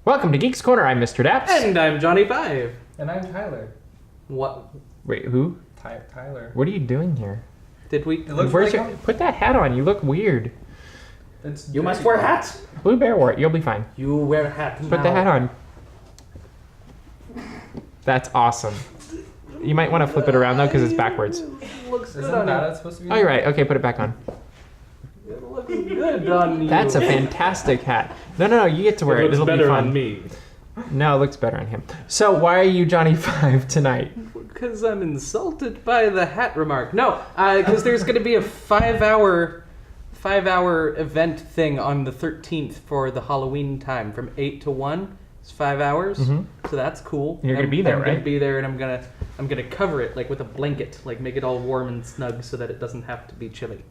Welcome to Geeks Corner. I'm Mr. Daps. And I'm Johnny Five. And I'm Tyler. What? Wait, who? Tyler. What are you doing here? Did we? It looks Where's like your... Put that hat on. You look weird. You must wear hats. Blue Bear wore it. You'll be fine. You wear a hat now. Put the hat on. That's awesome. You might want to flip it around though, because it's backwards. Looks good Isn't on that you. it's supposed to be? Oh, you're right. Okay, put it back on. It looks good on you. That's a fantastic hat. No. You get to wear it. looks It'll better be fun. on me. No, it looks better on him. So why are you Johnny Five tonight? Because I'm insulted by the hat remark. No, because there's going to be a five-hour event thing on the 13th for the Halloween time from 8 to 1. It's 5 hours, so that's cool. You're gonna be there, I'm right? gonna be there, and I'm gonna cover it like with a blanket, like make it all warm and snug, so that it doesn't have to be chilly.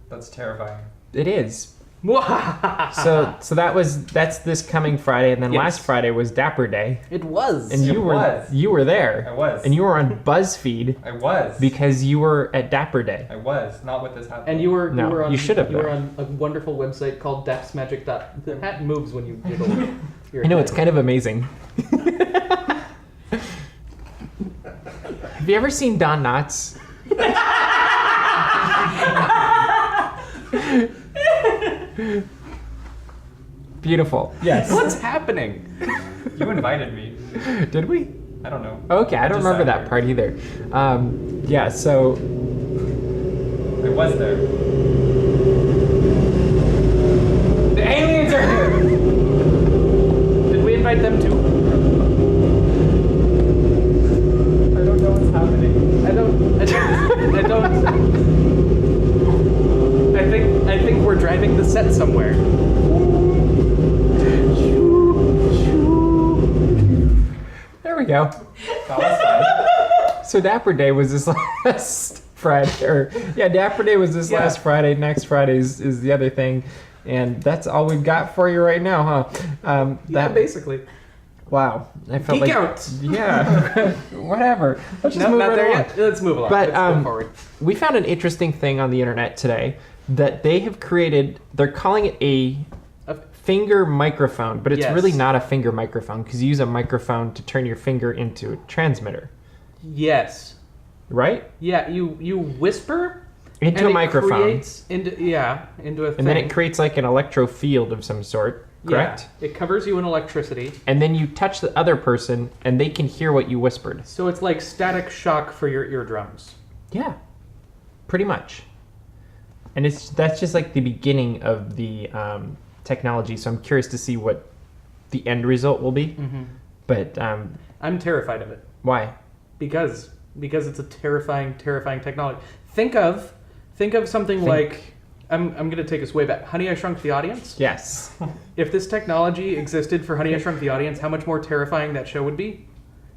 That's terrifying. It is. So that's this coming Friday, and then Yes. last Friday was Dapper Day, It was. and you were there. I was. And you were on BuzzFeed I was. because you were at Dapper Day. I was. Not with this hat. And you were No, you were on you should have you were been. on a wonderful website called Dap's Magic. The hat moves when you jiggle. your I know, head. it's kind of amazing. Have you ever seen Don Knotts? Beautiful. Yes. What's happening? You invited me. Did we? I don't know. Okay, I don't just remember sat that there. part either. Yeah, so I was there. the aliens are here. Did we invite them too? I don't know what's happening. I think we're driving the set somewhere. There we go. That was fun. So Dapper Day was this last Friday, Dapper Day was this last Friday. Next Friday is the other thing, and that's all we've got for you right now, huh? Basically. Wow, I felt Geek like out. yeah, whatever. Let's just No, move not right there along. yet. Let's move along. But, Let's go forward. We found an interesting thing on the internet today that they have created. They're calling it a finger microphone, but it's Yes. really not a finger microphone because you use a microphone to turn your finger into a transmitter, Yes. right? Yeah. You whisper Into and a it microphone, creates into a thing. and then it creates like an electro field of some sort, correct? Yeah, it covers you in electricity. And then you touch the other person, and they can hear what you whispered. So it's like static shock for your eardrums. Yeah, pretty much. And that's just like the beginning of the technology. So I'm curious to see what the end result will be. Mm-hmm. But I'm terrified of it why? because it's a terrifying technology. Think of something like I'm gonna take us way back. Honey, I Shrunk the Audience. Yes. If this technology existed for Honey, I Shrunk the Audience, how much more terrifying that show would be?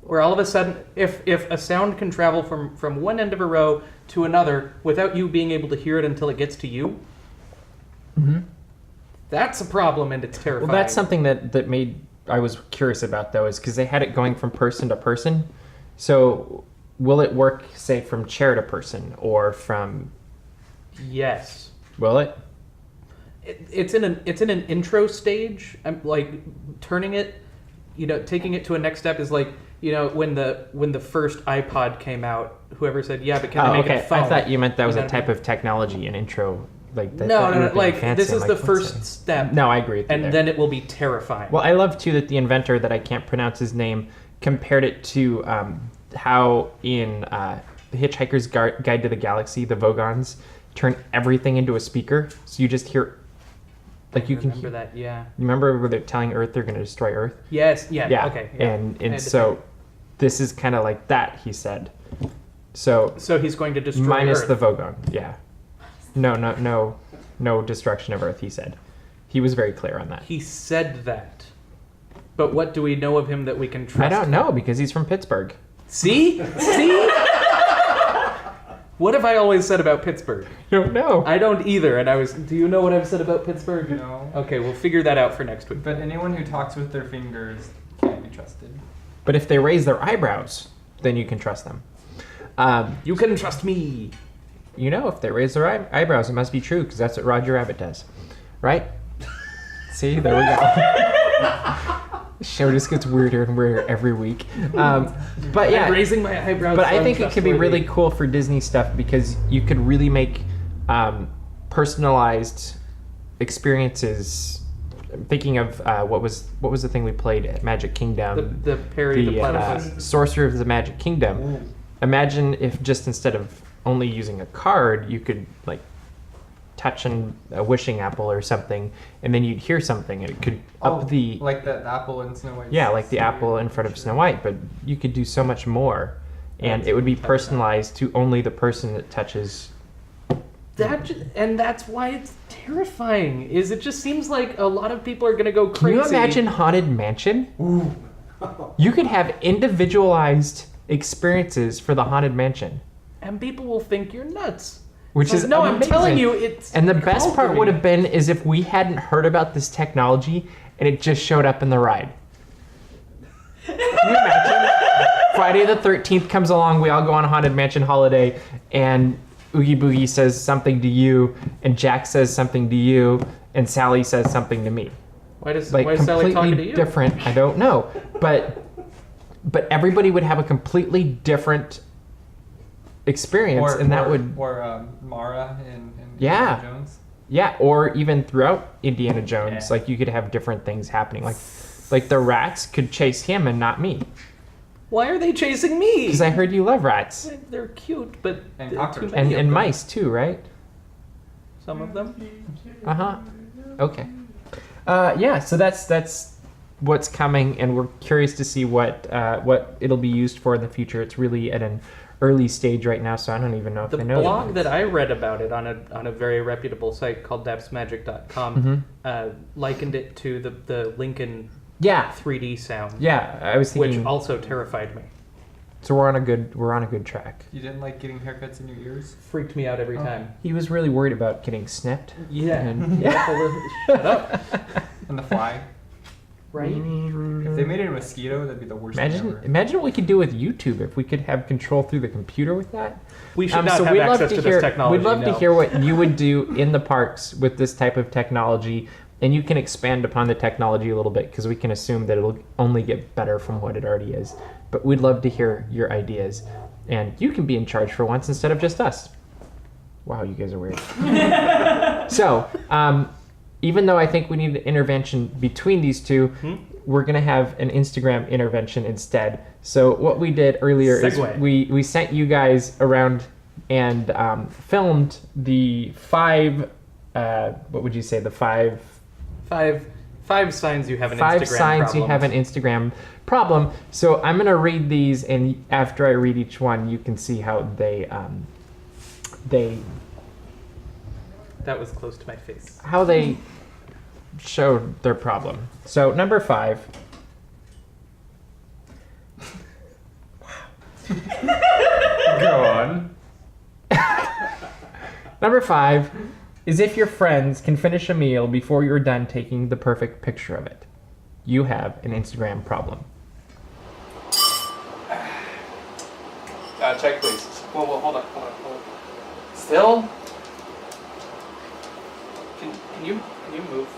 Where all of a sudden, if a sound can travel from one end of a row to another without you being able to hear it until it gets to you, that's a problem, and it's terrifying. Well, that's something that made I was curious about though, is because they had it going from person to person. So will it work, say, from chair to person or from? Yes. Will it? It's in an intro stage. I'm like turning it, taking it to a next step is like, when the first iPod came out, whoever said, yeah, but can I make it a phone? I thought you meant that was You a know type of technology, an intro, like that. No, like this is the first step. No, I agree with you And there. then it will be terrifying. Well, I love too that the inventor, that I can't pronounce his name, compared it to how in The Hitchhiker's Guide to the Galaxy, the Vogons turn everything into a speaker, so you just hear, like you can remember hear. that, yeah. You remember where they're telling Earth they're going to destroy Earth? Yes, yeah, Yeah. okay. Yeah. And so this is kind of like that, he said. So he's going to destroy minus Earth. the Vogon, yeah. No destruction of Earth, he said. He was very clear on that. He said that. But what do we know of him that we can trust? I don't know, because he's from Pittsburgh. See? See? What have I always said about Pittsburgh? I don't know. I don't either, and do you know what I've said about Pittsburgh? No. Okay, we'll figure that out for next week. But anyone who talks with their fingers can't be trusted. But if they raise their eyebrows, then you can trust them. You can trust me. If they raise their eyebrows, it must be true, because that's what Roger Rabbit does. Right? See, there we go. The show just gets weirder and weirder every week. But yeah, I'm raising my eyebrows. but I think it could be really cool for Disney stuff because you could really make personalized experiences. I'm thinking of what was the thing we played at Magic Kingdom? The Perry the Platypus. Sorcerer of the Magic Kingdom. Imagine if just instead of only using a card, you could like touch a wishing apple or something, and then you'd hear something, and it could up the like the apple in Snow White. yeah, like the apple in front of Snow White. But you could do so much more, and it would be personalized to only the person that touches. And that's why it's terrifying. Is it just seems like a lot of people are gonna go crazy. Can you imagine Haunted Mansion? Ooh. You could have individualized experiences for the Haunted Mansion. And people will think you're nuts. Which is no, amazing. I'm telling you, it's. And the best part would have been is if we hadn't heard about this technology and it just showed up in the ride. Can you imagine? Friday the 13th comes along, we all go on a Haunted Mansion holiday, and Oogie Boogie says something to you, and Jack says something to you, and Sally says something to me. Why is Like Sally talking to completely you? different. I don't know, but everybody would have a completely different experience, and that would Mara in Yeah. Indiana Jones. yeah, or even throughout Indiana Jones, like you could have different things happening. Like the rats could chase him and not me, Why are they chasing me? because I heard you love rats They're cute, but And too cockroaches. many of and them. mice too, right? Some of them. Okay. Yeah, so that's what's coming, and we're curious to see what it'll be used for in the future. It's really at an early stage right now, so I don't even know if The they know. blog that I read about it on a very reputable site called dapsmagic.com likened it to the Lincoln Yeah, 3D sound, yeah. I was thinking. which also terrified me. So we're on a good track. You didn't like getting haircuts in your ears? Freaked me out every time. He was really worried about getting snipped. Yeah. And, Shut up. And the fly? Right? If they made it a mosquito, that'd be the worst thing ever. Imagine what we could do with YouTube if we could have control through the computer with that. We should not have access to this technology. We'd love no. to hear what you would do in the parks with this type of technology, and you can expand upon the technology a little bit because we can assume that it'll only get better from what it already is. But we'd love to hear your ideas, and you can be in charge for once instead of just us. Wow, you guys are weird. So, even though I think we need an intervention between these two, we're going to have an Instagram intervention instead. So what we did earlier is we sent you guys around and filmed the five, what would you say, the five signs you have an five Instagram signs problem. you have an Instagram problem. So I'm going to read these, and after I read each one, you can see how they That was close to my face. how they showed their problem. So number 5. Go on. Number 5 is if your friends can finish a meal before you're done taking the perfect picture of it. You have an Instagram problem. Check, please. Whoa, hold on. Still? Can you move?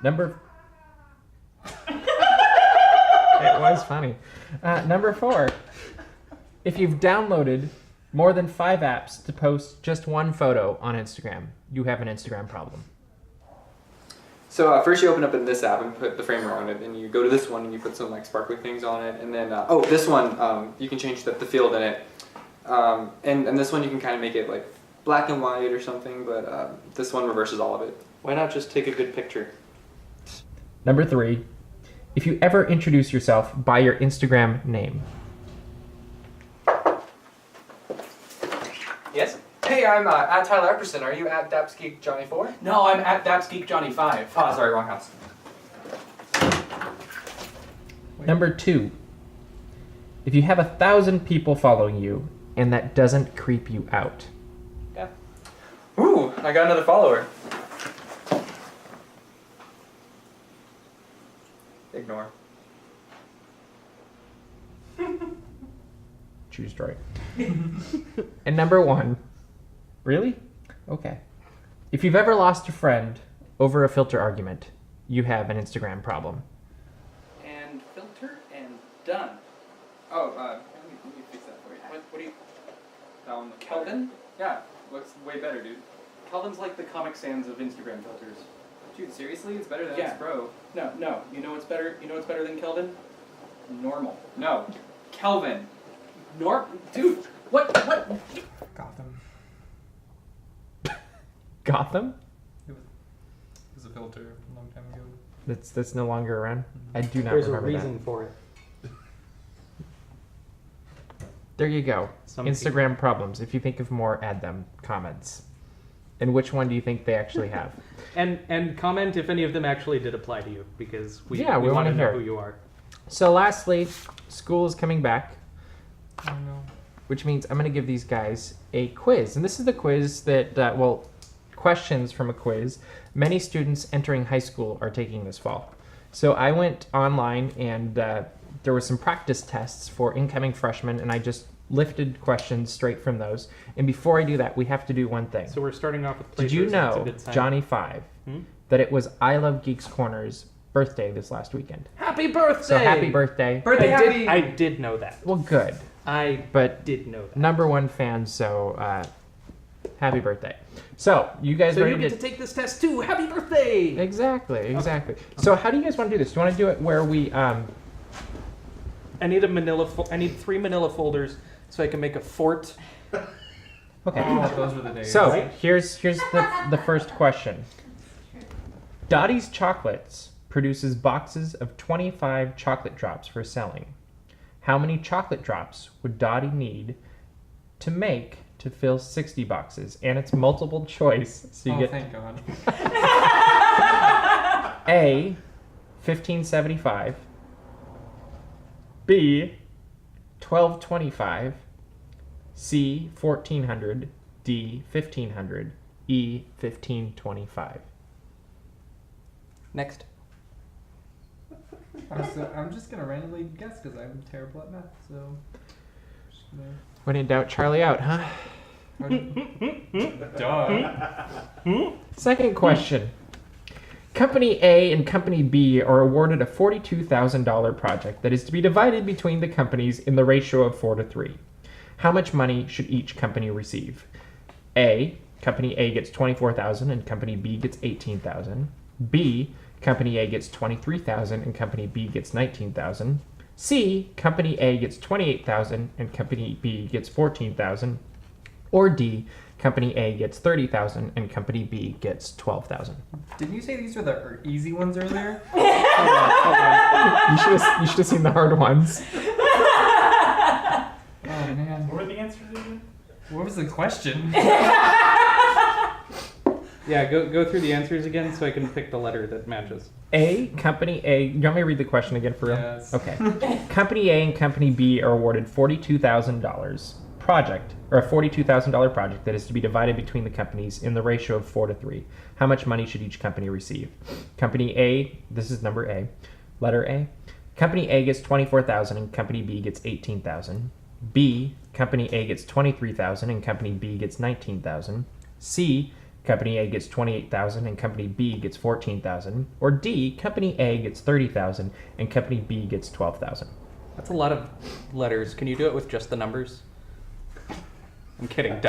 Number... It was funny. Number 4. If you've downloaded more than 5 apps to post just one photo on Instagram, you have an Instagram problem. So first you open up in this app and put the framer on it, and you go to this one and you put some like sparkly things on it, and then this one you can change the field in it, and this one you can kind of make it like black and white or something, but this one reverses all of it. Why not just take a good picture? Number 3. If you ever introduce yourself by your Instagram name. Yes? Hey, I'm at Tyler Epperson. Are you at DapsGeekJohnny4? No, I'm at DapsGeekJohnny5. Oh, sorry, wrong house. Number 2. If you have 1,000 people following you and that doesn't creep you out. Yeah. Ooh, I got another follower. Ignore. True story. And number 1. Really? Okay. If you've ever lost a friend over a filter argument, you have an Instagram problem. And filter and done. Oh, let me fix that for you. What do you... That one looks Kelvin? better. Yeah, looks way better, dude. Kelvin's like the Comic Sans of Instagram filters. Dude, seriously? It's better than Yeah. X Pro. No. You know what's better? You know what's better than Kelvin? Normal. No. Kelvin. Dude, what? Gotham. Gotham? It was a filter a long time ago. That's no longer around. I do not There's a remember reason for it. that. There you go. Some Instagram problems. If you think of more, add them. Comments. And which one do you think they actually have? And comment if any of them actually did apply to you, because we wanna want to know hear. who you are. So lastly, school is coming back, Oh no. which means I'm going to give these guys a quiz. And this is the quiz that, questions from a quiz many students entering high school are taking this fall. So I went online and there were some practice tests for incoming freshmen, and I just lifted questions straight from those. And before I do that, we have to do one thing. So we're starting off with Did you places, that's a know, good sign. Johnny 5, that it was I Love Geeks Corner's birthday this last weekend? Happy birthday! So happy birthday. I did know that. Well, good. I But did know that. number one fan, so happy birthday. So you guys So ready you get to take this test too. Happy birthday! Exactly. So how do you guys want to do this? Do you want to do it where we I need I need 3 manila folders so I can make a fort. okay. Those were the days. So Right? here's the first question. Dottie's Chocolates produces boxes of 25 chocolate drops for selling. How many chocolate drops would Dottie need to make to fill 60 boxes? And it's multiple choice, so you get thank God. A, 1575, B, 1225, C, 1400, D, 1500, E, 1525. Next. I'm just gonna randomly guess because I'm terrible at math. So. Just gonna... When in doubt, Charlie out, huh? Duh. Second question. Company A and Company B are awarded a $42,000 project that is to be divided between the companies in the ratio of 4 to 3. How much money should each company receive? A, Company A gets $24,000 and Company B gets $18,000. B, Company A gets $23,000 and Company B gets $19,000. C, Company A gets $28,000 and Company B gets $14,000. Or D, Company A gets $30,000 and Company B gets $12,000. Didn't you say these were the easy ones earlier? Hold on. You should have seen the hard ones. Oh man. What were the answers again? What was the question? Yeah, go through the answers again so I can pick the letter that matches. A, Company A. You want me to read the question again for real? Yes. Okay. Company A and Company B are awarded $42,000 project, or a $42,000 project that is to be divided between the companies in the ratio of 4 to 3. How much money should each company receive? Company A, this is number A, letter A. Company A gets $24,000 and Company B gets $18,000. B, Company A gets $23,000 and Company B gets $19,000. C, Company A gets $28,000 and Company B gets $14,000. Or D, Company A gets $30,000 and Company B gets $12,000. That's a lot of letters. Can you do it with just the numbers? I'm kidding.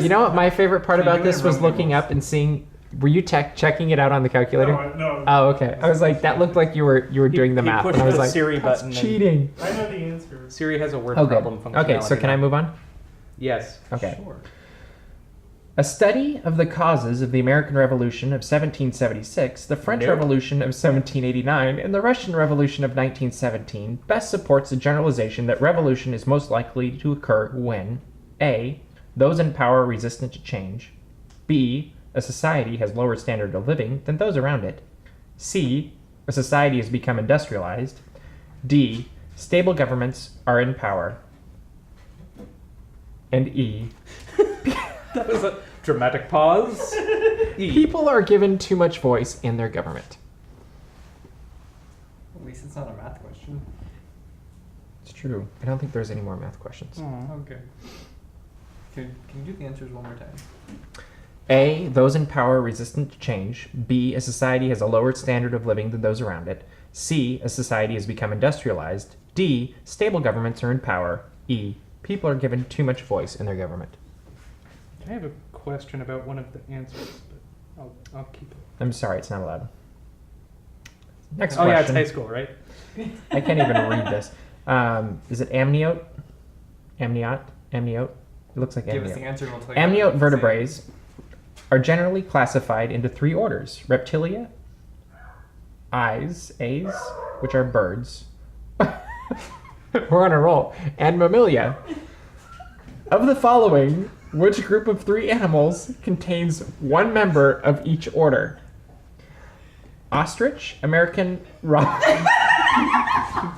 You know what my favorite part Can you about do it this in was Roman looking numerals? up and seeing. Were you checking it out on the calculator? No. Oh, okay. I was like, that looked like you were doing the he math, pushed and I was the like, Siri that's button and- cheating. I know the answer. Siri has a word Oh, problem good. functionality. Okay, so can I move on? Yes. Okay. Sure. A study of the causes of the American Revolution of 1776, the French Nope. Revolution of 1789, and the Russian Revolution of 1917 best supports the generalization that revolution is most likely to occur when A, those in power are resistant to change, B, a society has lower standard of living than those around it, C, a society has become industrialized, D, stable governments are in power, and E, That was a dramatic pause. E. people are given too much voice in their government. At least it's not a math question. It's true. I don't think there's any more math questions. Okay. Can you do the answers one more time? A, those in power are resistant to change. B, a society has a lower standard of living than those around it. C, a society has become industrialized. D, stable governments are in power. E, people are given too much voice in their government. I have a question about one of the answers, but I'll keep it. I'm sorry, it's not allowed. Next Oh yeah, it's question. high school, right? I can't even read this. Is it amniote? Amniote? Amniote? It looks like Give us the amniote. answer and we'll tell you. Amniote vertebrae are generally classified into 3 orders. Reptilia, A's, which are birds. We're on a roll. And Mammalia. Of the following, which group of 3 animals contains one member of each order? Ostrich, American robin.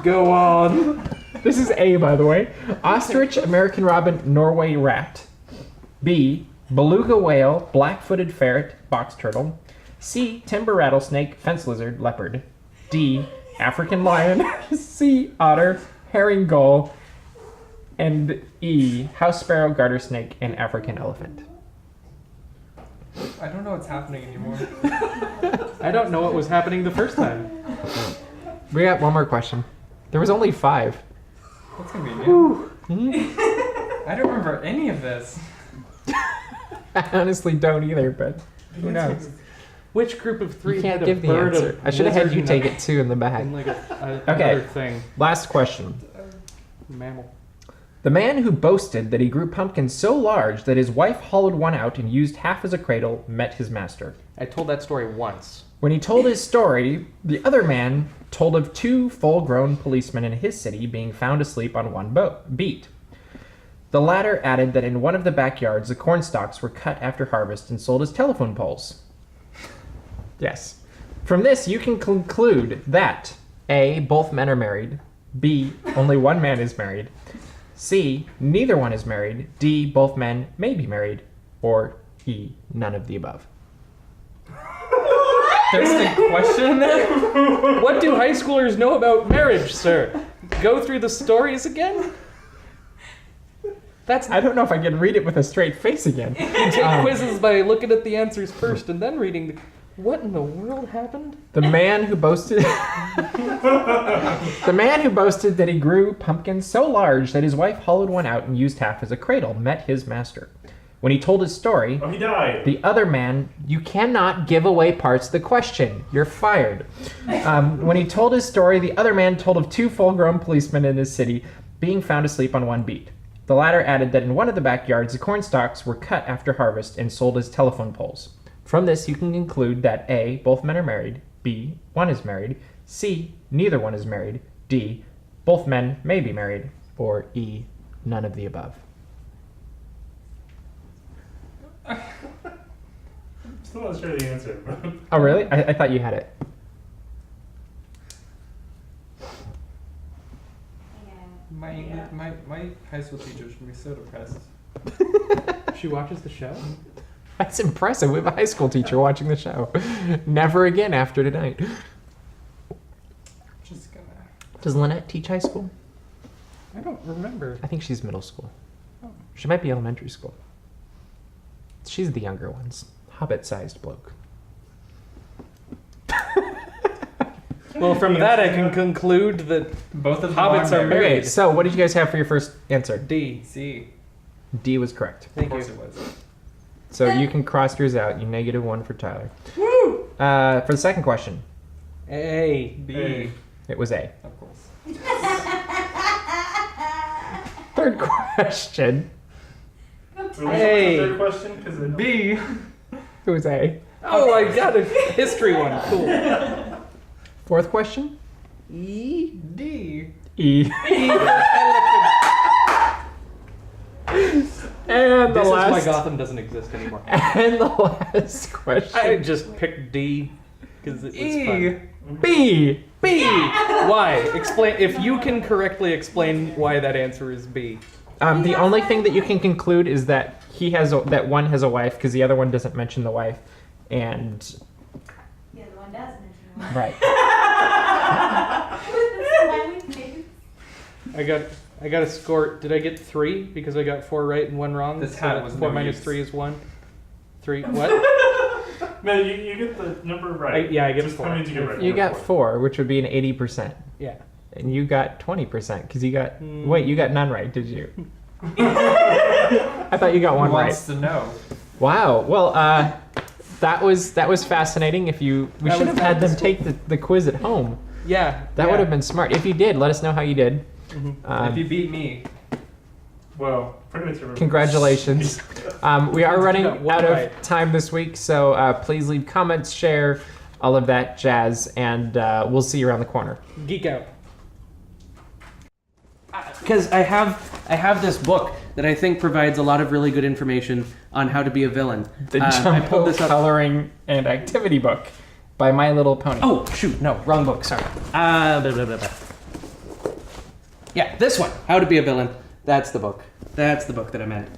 Go on. This is A, by the way. Ostrich, American robin, Norway rat. B, beluga whale, black-footed ferret, box turtle. C, timber rattlesnake, fence lizard, leopard. D, African lion. C, otter, herring gull. And E, house sparrow, garter snake, and African elephant. I don't know what's happening anymore. I don't know what was happening the first time. We got one more question. There was only 5. That's gonna be new. I don't remember any of this. I honestly don't either, but who knows? Which group of 3 You can't had a give the bird, answer. a I should have had lizard, you and take a- it too in the back. and like Okay. another thing? Last question. Mammal. The man who boasted that he grew pumpkins so large that his wife hollowed one out and used half as a cradle met his master. I told that story once. When he told his story, the other man told of 2 full-grown policemen in his city being found asleep on one beat. The latter added that in one of the backyards, the corn stalks were cut after harvest and sold as telephone poles. Yes. From this, you can conclude that A, both men are married. B, only one man is married. C, neither one is married. D, both men may be married. Or E, none of the above. There's a question in there? What do high schoolers know about marriage, sir? Go through the stories again? That's I don't know if I can read it with a straight face again. you take quizzes by looking at the answers first and then reading the. What in the world happened? The man who boasted The man who boasted that he grew pumpkins so large that his wife hollowed one out and used half as a cradle met his master. When he told his story, Oh, he died. the other man, you cannot give away parts of the question. You're fired. When he told his story, the other man told of 2 full-grown policemen in his city being found asleep on one beat. The latter added that in one of the backyards, the corn stalks were cut after harvest and sold as telephone poles. From this, you can conclude that A, both men are married. B, one is married. C, neither one is married. D, both men may be married. Or E, none of the above. Still not sure the answer, bro. Oh, really? I thought you had it. My high school teacher should be so depressed. She watches the show? That's impressive. We have a high school teacher watching the show. Never again after tonight. Just gonna. Does Lynette teach high school? I don't remember. I think she's middle school. Oh. She might be elementary school. She's the younger ones. Hobbit-sized bloke. Well, from that I can conclude that Both of them Hobbits are married. Okay, so what did you guys have for your first answer? D. C. D was correct. Thank Of you. course it was. So you can cross yours out. You -1 for Tyler. Woo! For the second question, A. B. Hey. it was A. Of course. Third question, So Hey. the third question? Because B. it was A. Oh, I got a history one. Cool. Fourth question, E. D. E. And the This is why last Gotham doesn't exist anymore. and the last question. I just picked D because it was E. fun. B. B. Why? Explain. If you can correctly explain why that answer is B. The only thing that you can conclude is that that one has a wife because the other one doesn't mention the wife, and The other one does mention one. right. I got a score. Did I get 3 because I got 4 right and 1 wrong? This So hat that was 4 no minus use. 3 is 1. 3. What? No, you get the number right. I get Just 4. How many did you get right? You Number got 4, which would be an 80%. Yeah. And you got 20% because you got. Wait, you got none right, did you? I thought you got Who one right. wants to know? Wow. Well, that was fascinating. If you, we That should was have had them that- take the quiz at home. Yeah. That would have been smart. If you did, let us know how you did. If you beat me, Well, pretty much everyone. Congratulations. We are running got one out of right. time this week, so please leave comments, share, all of that jazz, and we'll see you around the corner. Geek out. Because I have this book that I think provides a lot of really good information on how to be a villain. The I Jumbo pulled this up. Coloring and Activity Book by My Little Pony. Oh shoot, no, wrong book. Sorry. Blah, blah, blah, blah. Yeah, this one. How to be a villain. That's the book. That's the book that I meant.